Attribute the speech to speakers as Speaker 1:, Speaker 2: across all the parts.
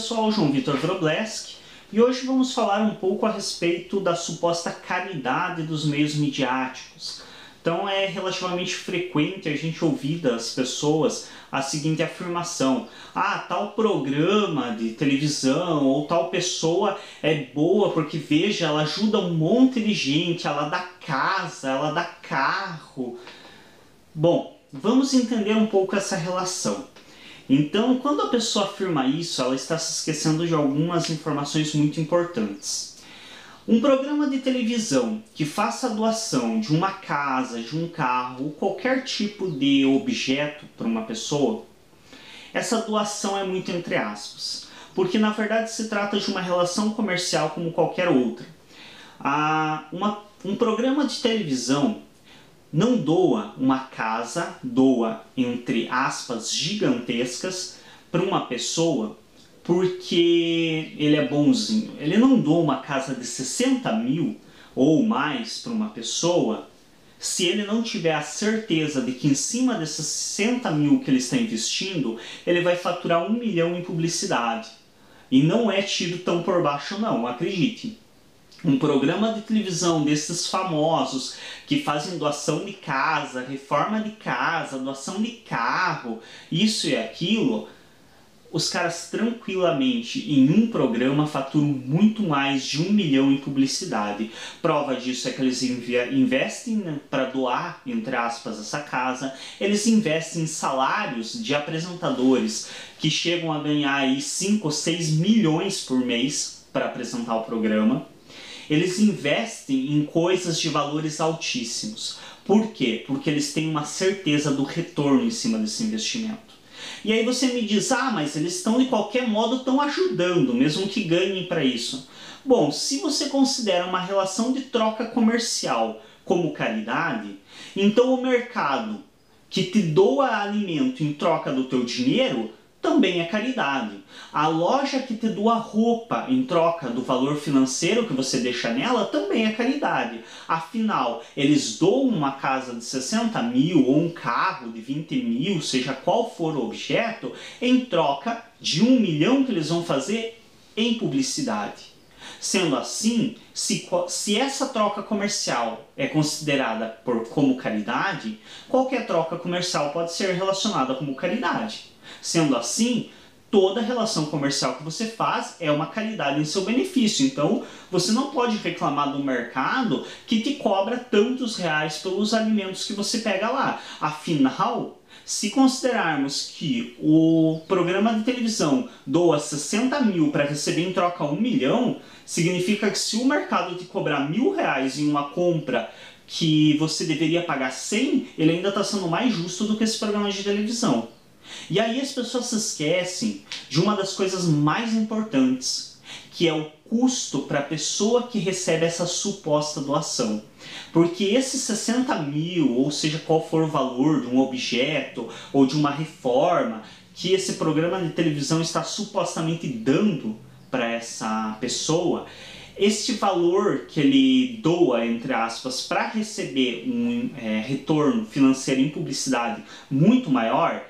Speaker 1: pessoal, João Vitor Wrobleski, e hoje vamos falar um pouco a respeito da suposta caridade dos meios midiáticos. Então é relativamente frequente a gente ouvir das pessoas a seguinte afirmação: tal programa de televisão ou tal pessoa é boa porque, veja, ela ajuda um monte de gente, ela dá casa, ela dá carro. Bom, vamos entender um pouco essa relação. Então, quando a pessoa afirma isso, ela está se esquecendo de algumas informações muito importantes. Um programa de televisão que faça a doação de uma casa, de um carro, ou qualquer tipo de objeto para uma pessoa, essa doação é muito entre aspas, porque na verdade se trata de uma relação comercial como qualquer outra. Um programa de televisão não doa uma casa, doa, entre aspas, gigantescas para uma pessoa porque ele é bonzinho. Ele não doa uma casa de 60 mil ou mais para uma pessoa se ele não tiver a certeza de que em cima desses 60 mil que ele está investindo, ele vai faturar 1 milhão em publicidade. E não é tido tão por baixo não, acredite. Um programa de televisão desses famosos que fazem doação de casa, reforma de casa, doação de carro, isso e aquilo, os caras tranquilamente em um programa faturam muito mais de 1 milhão em publicidade. Prova disso é que eles investem para doar, entre aspas, essa casa, eles investem em salários de apresentadores que chegam a ganhar aí 5 ou 6 milhões por mês para apresentar o programa. Eles investem em coisas de valores altíssimos. Por quê? Porque eles têm uma certeza do retorno em cima desse investimento. E aí você me diz, mas eles estão de qualquer modo ajudando, mesmo que ganhem para isso. Bom, se você considera uma relação de troca comercial como caridade, então o mercado que te doa alimento em troca do teu dinheiro também é caridade. A loja que te doa roupa em troca do valor financeiro que você deixa nela também é caridade. Afinal, eles doam uma casa de 60 mil ou um carro de 20 mil, seja qual for o objeto, em troca de 1 milhão que eles vão fazer em publicidade. Sendo assim, se essa troca comercial é considerada como caridade, qualquer troca comercial pode ser relacionada como caridade. Sendo assim, toda relação comercial que você faz é uma caridade em seu benefício. Então, você não pode reclamar do mercado que te cobra tantos reais pelos alimentos que você pega lá. Afinal, se considerarmos que o programa de televisão doa 60 mil para receber em troca 1 milhão, significa que se o mercado te cobrar R$1.000 em uma compra que você deveria pagar 100, ele ainda está sendo mais justo do que esse programa de televisão. E aí as pessoas se esquecem de uma das coisas mais importantes, que é o custo para a pessoa que recebe essa suposta doação. Porque esses 60 mil, ou seja, qual for o valor de um objeto ou de uma reforma que esse programa de televisão está supostamente dando para essa pessoa, este valor que ele doa, entre aspas, para receber um retorno financeiro em publicidade muito maior,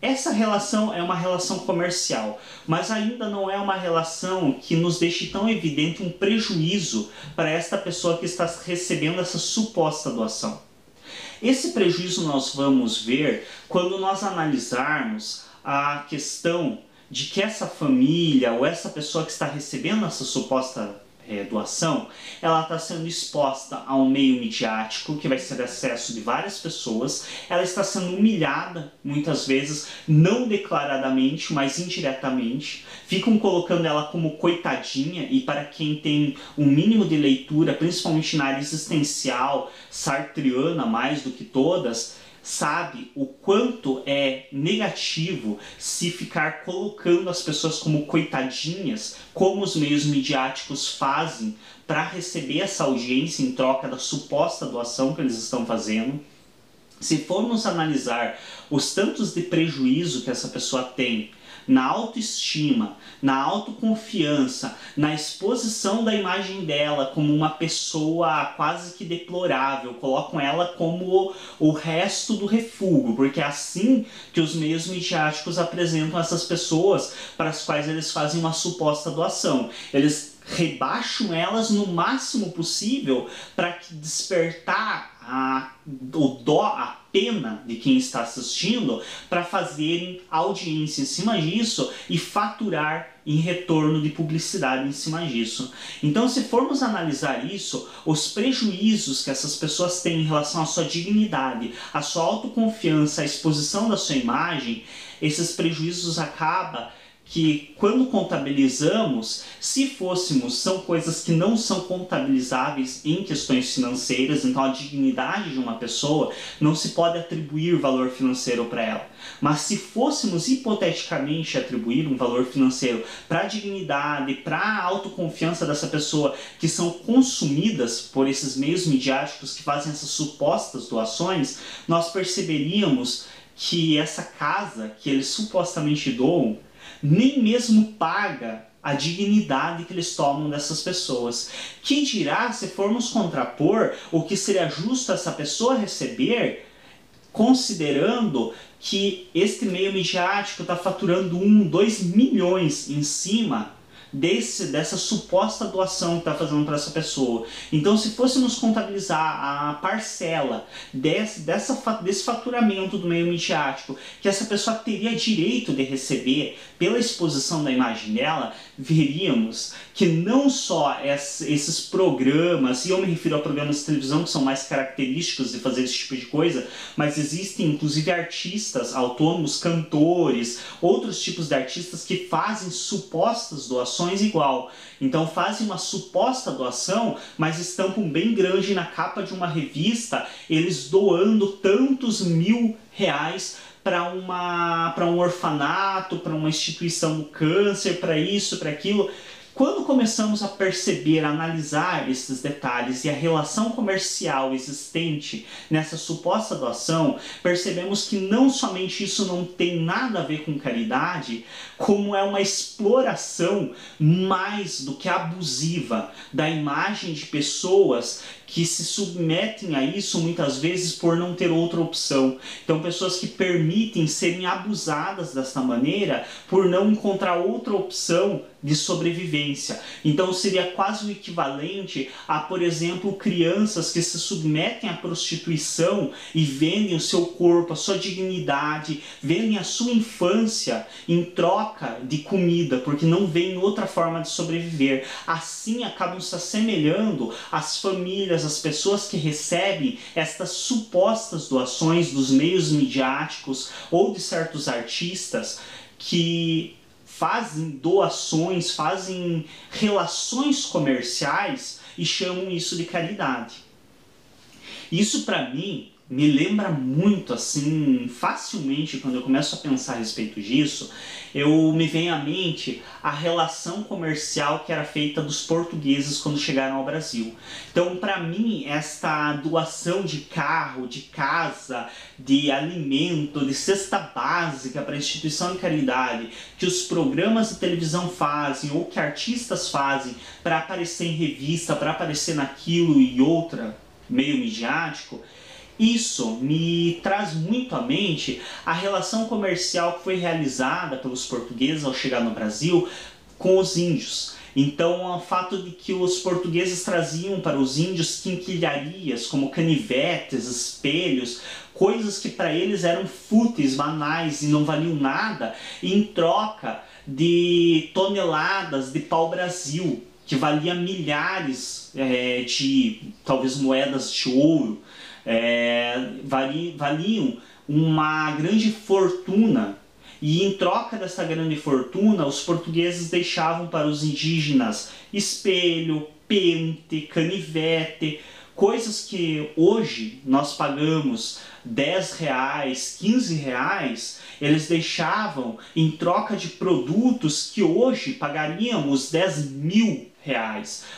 Speaker 1: essa relação é uma relação comercial, mas ainda não é uma relação que nos deixe tão evidente um prejuízo para esta pessoa que está recebendo essa suposta doação. Esse prejuízo nós vamos ver quando nós analisarmos a questão de que essa família ou essa pessoa que está recebendo essa suposta doação, ela está sendo exposta a um meio midiático que vai ser acesso de várias pessoas, ela está sendo humilhada muitas vezes, não declaradamente, mas indiretamente, ficam colocando ela como coitadinha, e para quem tem um mínimo de leitura, principalmente na área existencial, sartreana mais do que todas, sabe o quanto é negativo se ficar colocando as pessoas como coitadinhas, como os meios midiáticos fazem para receber essa audiência em troca da suposta doação que eles estão fazendo. Se formos analisar os tantos de prejuízo que essa pessoa tem na autoestima, na autoconfiança, na exposição da imagem dela como uma pessoa quase que deplorável, colocam ela como o resto do refúgio, porque é assim que os meios midiáticos apresentam essas pessoas para as quais eles fazem uma suposta doação. Eles rebaixam elas no máximo possível para despertar a pena de quem está assistindo, para fazerem audiência em cima disso e faturar em retorno de publicidade em cima disso. Então, se formos analisar isso, os prejuízos que essas pessoas têm em relação à sua dignidade, à sua autoconfiança, à exposição da sua imagem, esses prejuízos acabam que, quando contabilizamos, se fôssemos, são coisas que não são contabilizáveis em questões financeiras, então a dignidade de uma pessoa não se pode atribuir valor financeiro para ela. Mas se fôssemos hipoteticamente atribuir um valor financeiro para a dignidade, para a autoconfiança dessa pessoa, que são consumidas por esses meios midiáticos que fazem essas supostas doações, nós perceberíamos que essa casa que eles supostamente doam nem mesmo paga a dignidade que eles tomam dessas pessoas. Que dirá se formos contrapor o que seria justo essa pessoa receber, considerando que este meio midiático está faturando 1, 2 milhões em cima dessa suposta doação que está fazendo para essa pessoa. Então, se fôssemos contabilizar a parcela desse faturamento do meio midiático que essa pessoa teria direito de receber pela exposição da imagem dela, veríamos que não só esses programas, e eu me refiro a programas de televisão que são mais característicos de fazer esse tipo de coisa, mas existem inclusive artistas autônomos, cantores, outros tipos de artistas que fazem supostas doações igual. Então fazem uma suposta doação, mas estampam bem grande na capa de uma revista, eles doando tantos mil reais para um orfanato, para uma instituição do câncer, para isso, para aquilo. Quando começamos a perceber, a analisar esses detalhes e a relação comercial existente nessa suposta doação, percebemos que não somente isso não tem nada a ver com caridade, como é uma exploração mais do que abusiva da imagem de pessoas que se submetem a isso muitas vezes por não ter outra opção. Então, pessoas que permitem serem abusadas dessa maneira por não encontrar outra opção de sobrevivência. Então, seria quase o equivalente a, por exemplo, crianças que se submetem à prostituição e vendem o seu corpo, a sua dignidade, vendem a sua infância em troca de comida, porque não veem outra forma de sobreviver. Assim, acabam se assemelhando às famílias, as pessoas que recebem estas supostas doações dos meios midiáticos ou de certos artistas que fazem doações, fazem relações comerciais e chamam isso de caridade. Isso para mim me lembra muito, assim, facilmente, quando eu começo a pensar a respeito disso, me vem à mente a relação comercial que era feita dos portugueses quando chegaram ao Brasil. Então, para mim, esta doação de carro, de casa, de alimento, de cesta básica para instituição de caridade, que os programas de televisão fazem ou que artistas fazem para aparecer em revista, para aparecer naquilo e outra meio midiático, isso me traz muito à mente a relação comercial que foi realizada pelos portugueses ao chegar no Brasil com os índios. Então, o fato de que os portugueses traziam para os índios quinquilharias, como canivetes, espelhos, coisas que para eles eram fúteis, banais e não valiam nada, em troca de toneladas de pau-brasil, que valia milhares de, talvez, moedas de ouro, valiam uma grande fortuna. E em troca dessa grande fortuna, os portugueses deixavam para os indígenas espelho, pente, canivete, coisas que hoje nós pagamos R$10, R$15, eles deixavam em troca de produtos que hoje pagaríamos R$10.000.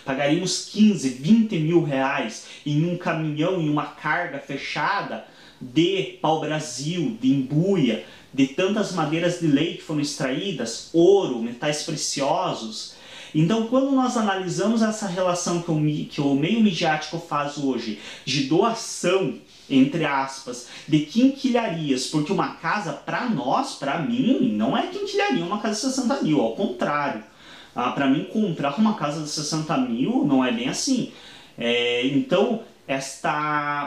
Speaker 1: Pagaríamos 15, 20 mil reais em um caminhão, em uma carga fechada de pau-brasil, de embuia, de tantas madeiras de lei que foram extraídas, ouro, metais preciosos. Então, quando nós analisamos essa relação que o meio midiático faz hoje, de doação, entre aspas, de quinquilharias, porque uma casa, para nós, para mim, não é quinquilharia uma casa de 60 mil, ao contrário. Para mim, comprar uma casa de 60 mil não é bem assim. Então,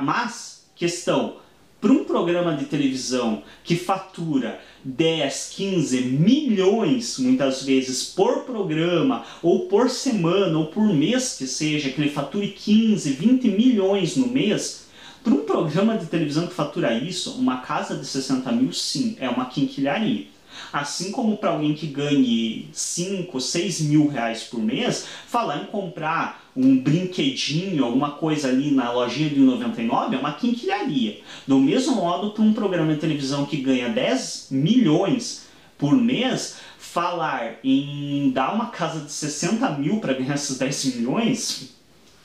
Speaker 1: mas, questão, para um programa de televisão que fatura 10, 15 milhões, muitas vezes, por programa, ou por semana, ou por mês que seja, que ele fature 15, 20 milhões no mês, para um programa de televisão que fatura isso, uma casa de 60 mil, sim, é uma quinquilharia. Assim como para alguém que ganhe 5, 6 mil reais por mês, falar em comprar um brinquedinho, alguma coisa ali na lojinha de 99 é uma quinquilharia. Do mesmo modo, para um programa de televisão que ganha 10 milhões por mês, falar em dar uma casa de 60 mil para ganhar esses 10 milhões,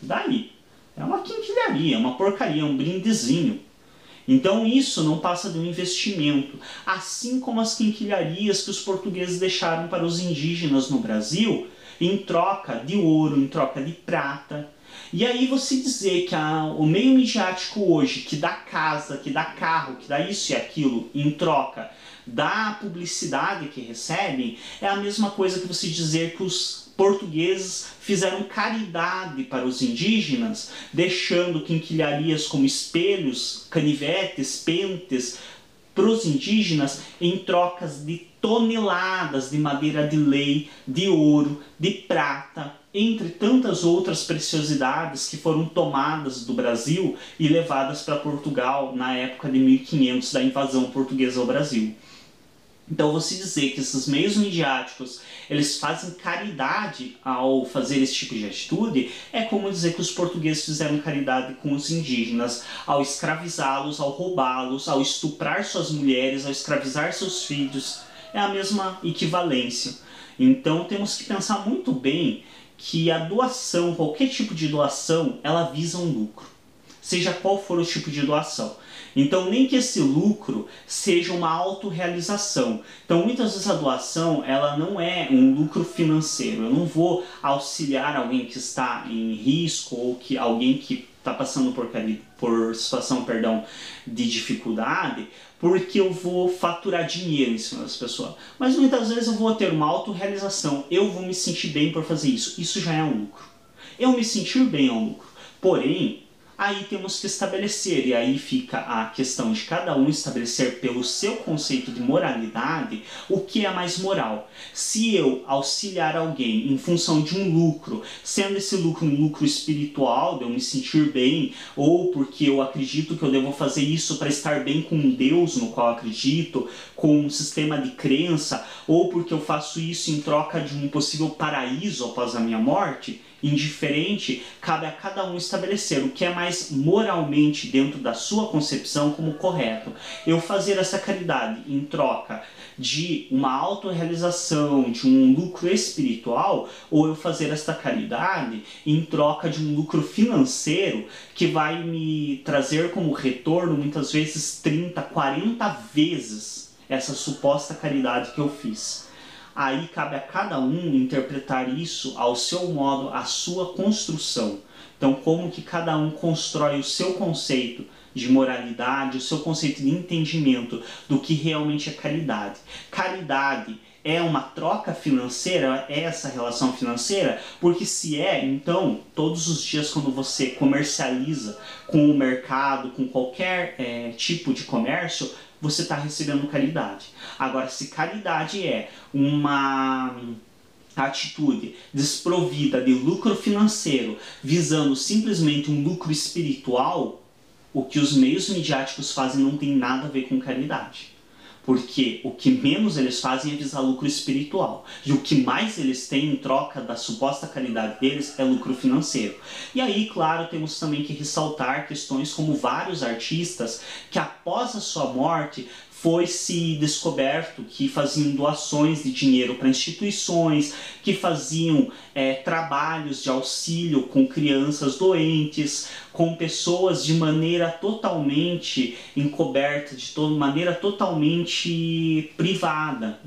Speaker 1: daí é uma quinquilharia, é uma porcaria, é um brindezinho. Então isso não passa de um investimento, assim como as quinquilharias que os portugueses deixaram para os indígenas no Brasil, em troca de ouro, em troca de prata. E aí você dizer que o meio midiático hoje, que dá casa, que dá carro, que dá isso e aquilo, em troca da publicidade que recebem, é a mesma coisa que você dizer que os portugueses fizeram caridade para os indígenas, deixando quinquilharias como espelhos, canivetes, pentes para os indígenas em trocas de toneladas de madeira de lei, de ouro, de prata, entre tantas outras preciosidades que foram tomadas do Brasil e levadas para Portugal na época de 1500 da invasão portuguesa ao Brasil. Então você dizer que esses meios midiáticos eles fazem caridade ao fazer esse tipo de atitude é como dizer que os portugueses fizeram caridade com os indígenas ao escravizá-los, ao roubá-los, ao estuprar suas mulheres, ao escravizar seus filhos. É a mesma equivalência. Então temos que pensar muito bem que a doação, qualquer tipo de doação, ela visa um lucro. Seja qual for o tipo de doação. Então, nem que esse lucro seja uma autorrealização. Então, muitas vezes a doação ela não é um lucro financeiro. Eu não vou auxiliar alguém que está em risco ou que alguém que está passando por situação de dificuldade, porque eu vou faturar dinheiro em cima dessa pessoa. Mas muitas vezes eu vou ter uma autorrealização. Eu vou me sentir bem por fazer isso. Isso já é um lucro. Eu me sentir bem é um lucro. Porém, aí temos que estabelecer, e aí fica a questão de cada um estabelecer pelo seu conceito de moralidade o que é mais moral. Se eu auxiliar alguém em função de um lucro, sendo esse lucro um lucro espiritual, de eu me sentir bem, ou porque eu acredito que eu devo fazer isso para estar bem com Deus no qual eu acredito, com um sistema de crença, ou porque eu faço isso em troca de um possível paraíso após a minha morte, indiferente, cabe a cada um estabelecer o que é mais moralmente dentro da sua concepção como correto. Eu fazer essa caridade em troca de uma autorrealização, de um lucro espiritual, ou eu fazer esta caridade em troca de um lucro financeiro que vai me trazer como retorno muitas vezes 30, 40 vezes essa suposta caridade que eu fiz. Aí cabe a cada um interpretar isso ao seu modo, a sua construção. Então, como que cada um constrói o seu conceito de moralidade, o seu conceito de entendimento do que realmente é caridade. Caridade é uma troca financeira? É essa relação financeira? Porque se é, então, todos os dias quando você comercializa com o mercado, com qualquer tipo de comércio, você está recebendo caridade. Agora, se caridade é uma atitude desprovida de lucro financeiro, visando simplesmente um lucro espiritual, o que os meios midiáticos fazem não tem nada a ver com caridade. Porque o que menos eles fazem é visar lucro espiritual. E o que mais eles têm em troca da suposta caridade deles é lucro financeiro. E aí, claro, temos também que ressaltar questões como vários artistas que após a sua morte foi se descoberto que faziam doações de dinheiro para instituições, que faziam trabalhos de auxílio com crianças doentes, com pessoas de maneira totalmente encoberta, de maneira totalmente privada,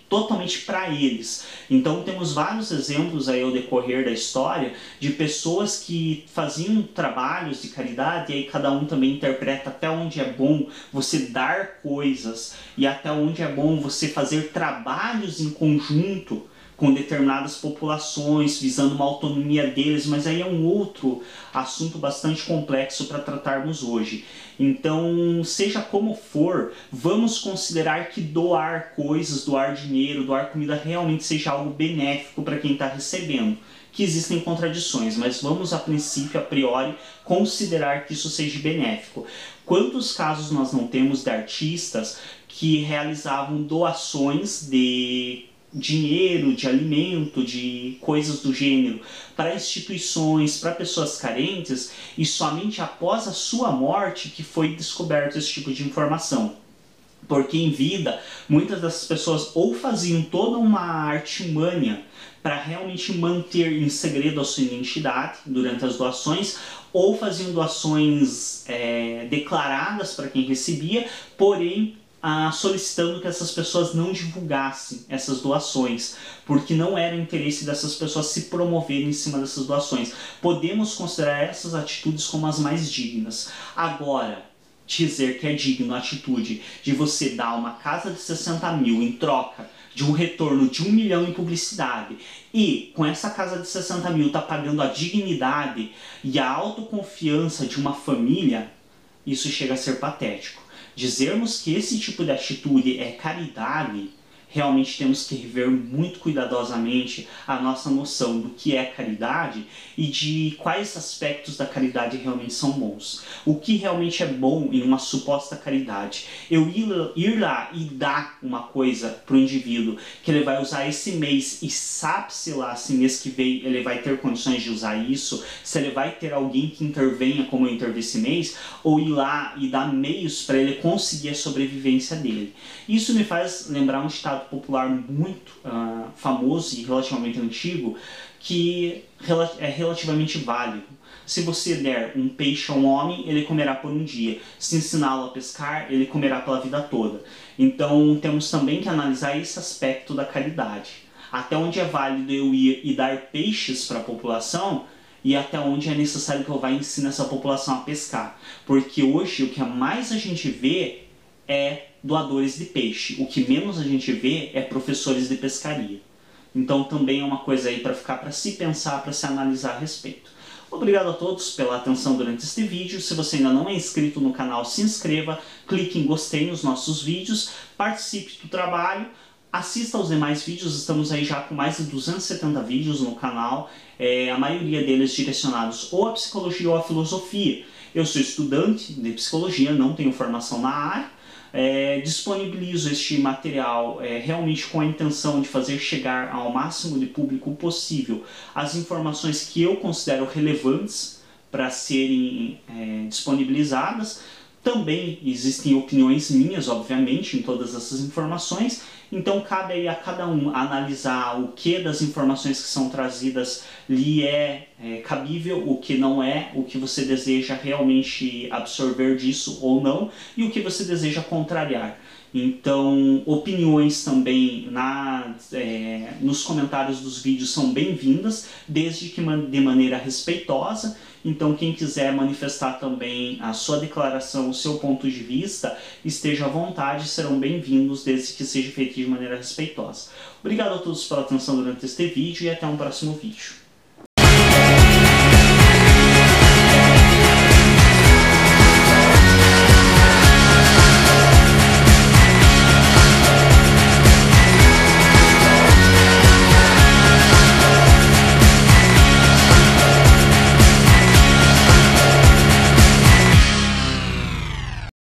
Speaker 1: totalmente para eles. Então temos vários exemplos aí ao decorrer da história de pessoas que faziam trabalhos de caridade, e aí cada um também interpreta até onde é bom você dar coisas e até onde é bom você fazer trabalhos em conjunto com determinadas populações, visando uma autonomia deles, mas aí é um outro assunto bastante complexo para tratarmos hoje. Então, seja como for, vamos considerar que doar coisas, doar dinheiro, doar comida realmente seja algo benéfico para quem está recebendo. Que existem contradições, mas vamos a princípio, a priori, considerar que isso seja benéfico. Quantos casos nós não temos de artistas que realizavam doações de dinheiro, de alimento, de coisas do gênero para instituições, para pessoas carentes, e somente após a sua morte que foi descoberto esse tipo de informação. Porque em vida, muitas dessas pessoas ou faziam toda uma artimanha para realmente manter em segredo a sua identidade durante as doações, ou faziam doações declaradas para quem recebia, porém solicitando que essas pessoas não divulgassem essas doações, porque não era interesse dessas pessoas se promoverem em cima dessas doações. Podemos considerar essas atitudes como as mais dignas. Agora, dizer que é digno a atitude de você dar uma casa de 60 mil em troca de um retorno de 1 milhão em publicidade, e com essa casa de 60 mil tá pagando a dignidade e a autoconfiança de uma família, isso chega a ser patético. Dizermos que esse tipo de atitude é caridade, realmente temos que rever muito cuidadosamente a nossa noção do que é caridade e de quais aspectos da caridade realmente são bons. O que realmente é bom em uma suposta caridade? Eu ir lá e dar uma coisa para o indivíduo que ele vai usar esse mês e sabe-se lá se mês que vem ele vai ter condições de usar isso, se ele vai ter alguém que intervenha como eu intervi esse mês, ou ir lá e dar meios para ele conseguir a sobrevivência dele. Isso me faz lembrar um ditado popular muito famoso e relativamente antigo, que é relativamente válido. Se você der um peixe a um homem, ele comerá por um dia. Se ensiná-lo a pescar, ele comerá pela vida toda. Então temos também que analisar esse aspecto da caridade. Até onde é válido eu ir e dar peixes para a população, e até onde é necessário que eu vá ensinar essa população a pescar. Porque hoje o que mais a gente vê é doadores de peixe. O que menos a gente vê é professores de pescaria. Então também é uma coisa aí para se pensar, para se analisar a respeito. Obrigado a todos pela atenção durante este vídeo. Se você ainda não é inscrito no canal, se inscreva, clique em gostei nos nossos vídeos, participe do trabalho, assista aos demais vídeos. Estamos aí já com mais de 270 vídeos no canal, a maioria deles direcionados ou à psicologia ou à filosofia. Eu sou estudante de psicologia, não tenho formação na área, disponibilizo este material realmente com a intenção de fazer chegar ao máximo de público possível as informações que eu considero relevantes para serem disponibilizadas. Também existem opiniões minhas, obviamente, em todas essas informações, então cabe aí a cada um analisar o que das informações que são trazidas lhe é cabível, o que não é, o que você deseja realmente absorver disso ou não, e o que você deseja contrariar. Então, opiniões também nos comentários dos vídeos são bem-vindas, desde que de maneira respeitosa. Então, quem quiser manifestar também a sua declaração, o seu ponto de vista, esteja à vontade, serão bem-vindos, desde que seja feito de maneira respeitosa. Obrigado a todos pela atenção durante este vídeo e até um próximo vídeo.